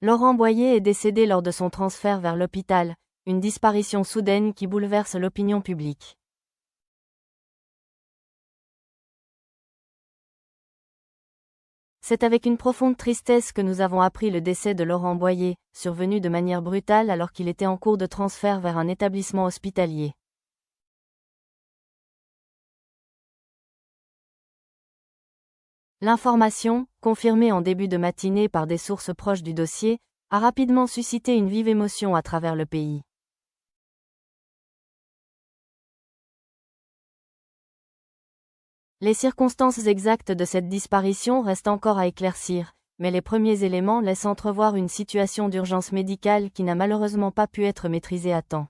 Laurent Boyer est décédé lors de son transfert vers l'hôpital, une disparition soudaine qui bouleverse l'opinion publique. C'est avec une profonde tristesse que nous avons appris le décès de Laurent Boyer, survenu de manière brutale alors qu'il était en cours de transfert vers un établissement hospitalier. L'information, confirmée en début de matinée par des sources proches du dossier, a rapidement suscité une vive émotion à travers le pays. Les circonstances exactes de cette disparition restent encore à éclaircir, mais les premiers éléments laissent entrevoir une situation d'urgence médicale qui n'a malheureusement pas pu être maîtrisée à temps.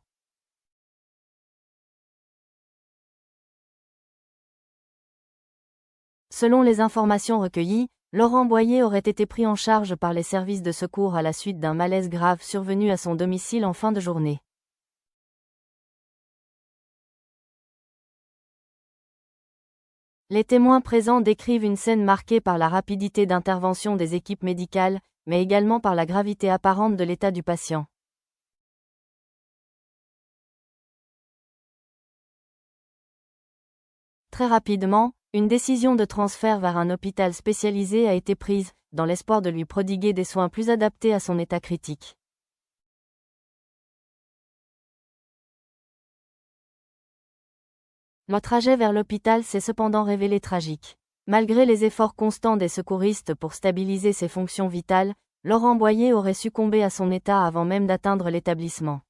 Selon les informations recueillies, Laurent Boyer aurait été pris en charge par les services de secours à la suite d'un malaise grave survenu à son domicile en fin de journée. Les témoins présents décrivent une scène marquée par la rapidité d'intervention des équipes médicales, mais également par la gravité apparente de l'état du patient. Très rapidement, une décision de transfert vers un hôpital spécialisé a été prise, dans l'espoir de lui prodiguer des soins plus adaptés à son état critique. Le trajet vers l'hôpital s'est cependant révélé tragique. Malgré les efforts constants des secouristes pour stabiliser ses fonctions vitales, Laurent Boyer aurait succombé à son état avant même d'atteindre l'établissement.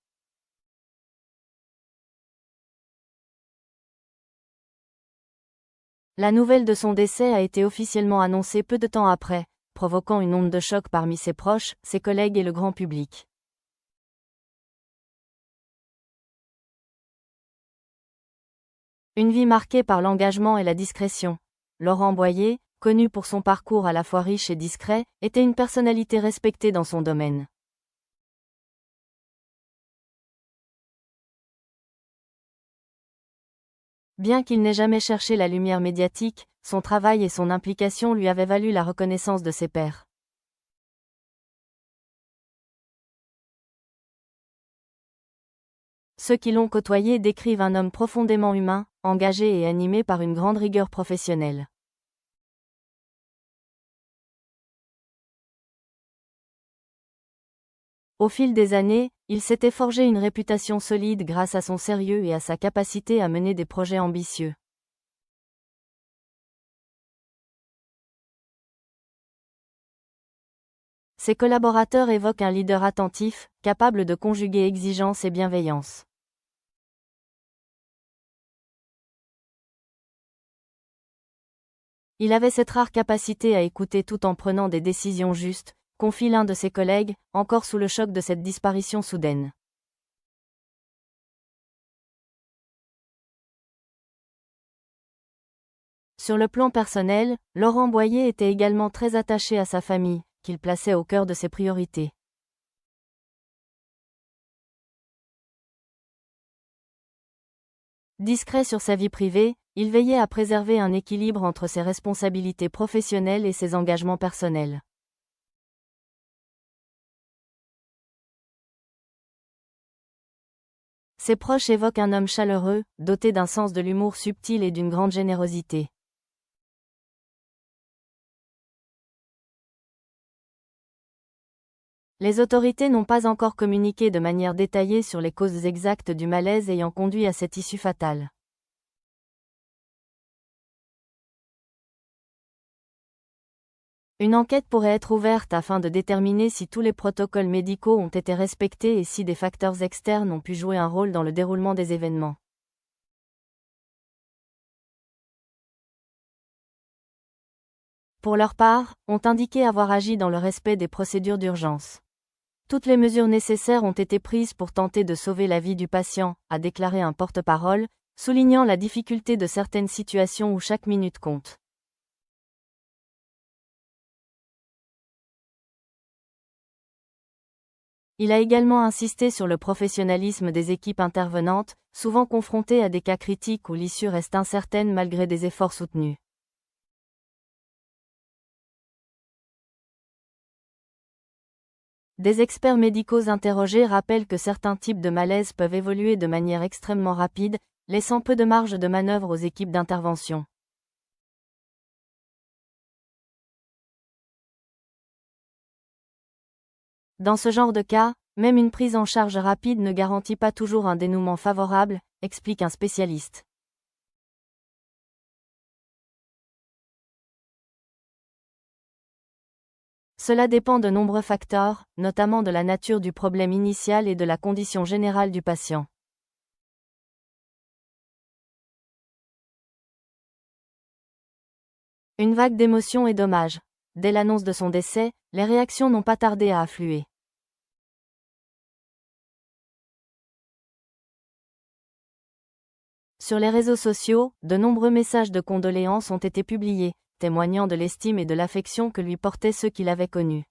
La nouvelle de son décès a été officiellement annoncée peu de temps après, provoquant une onde de choc parmi ses proches, ses collègues et le grand public. Une vie marquée par l'engagement et la discrétion. Laurent Boyer, connu pour son parcours à la fois riche et discret, était une personnalité respectée dans son domaine. Bien qu'il n'ait jamais cherché la lumière médiatique, son travail et son implication lui avaient valu la reconnaissance de ses pairs. Ceux qui l'ont côtoyé décrivent un homme profondément humain, engagé et animé par une grande rigueur professionnelle. Au fil des années, il s'était forgé une réputation solide grâce à son sérieux et à sa capacité à mener des projets ambitieux. Ses collaborateurs évoquent un leader attentif, capable de conjuguer exigence et bienveillance. Il avait cette rare capacité à écouter tout en prenant des décisions justes, confie l'un de ses collègues, encore sous le choc de cette disparition soudaine. Sur le plan personnel, Laurent Boyer était également très attaché à sa famille, qu'il plaçait au cœur de ses priorités. Discret sur sa vie privée, il veillait à préserver un équilibre entre ses responsabilités professionnelles et ses engagements personnels. Ses proches évoquent un homme chaleureux, doté d'un sens de l'humour subtil et d'une grande générosité. Les autorités n'ont pas encore communiqué de manière détaillée sur les causes exactes du malaise ayant conduit à cette issue fatale. Une enquête pourrait être ouverte afin de déterminer si tous les protocoles médicaux ont été respectés et si des facteurs externes ont pu jouer un rôle dans le déroulement des événements. Pour leur part, ont indiqué avoir agi dans le respect des procédures d'urgence. Toutes les mesures nécessaires ont été prises pour tenter de sauver la vie du patient, a déclaré un porte-parole, soulignant la difficulté de certaines situations où chaque minute compte. Il a également insisté sur le professionnalisme des équipes intervenantes, souvent confrontées à des cas critiques où l'issue reste incertaine malgré des efforts soutenus. Des experts médicaux interrogés rappellent que certains types de malaise peuvent évoluer de manière extrêmement rapide, laissant peu de marge de manœuvre aux équipes d'intervention. Dans ce genre de cas, même une prise en charge rapide ne garantit pas toujours un dénouement favorable, explique un spécialiste. Cela dépend de nombreux facteurs, notamment de la nature du problème initial et de la condition générale du patient. Une vague d'émotions et d'hommages. Dès l'annonce de son décès, les réactions n'ont pas tardé à affluer. Sur les réseaux sociaux, de nombreux messages de condoléances ont été publiés, témoignant de l'estime et de l'affection que lui portaient ceux qui l'avaient connu.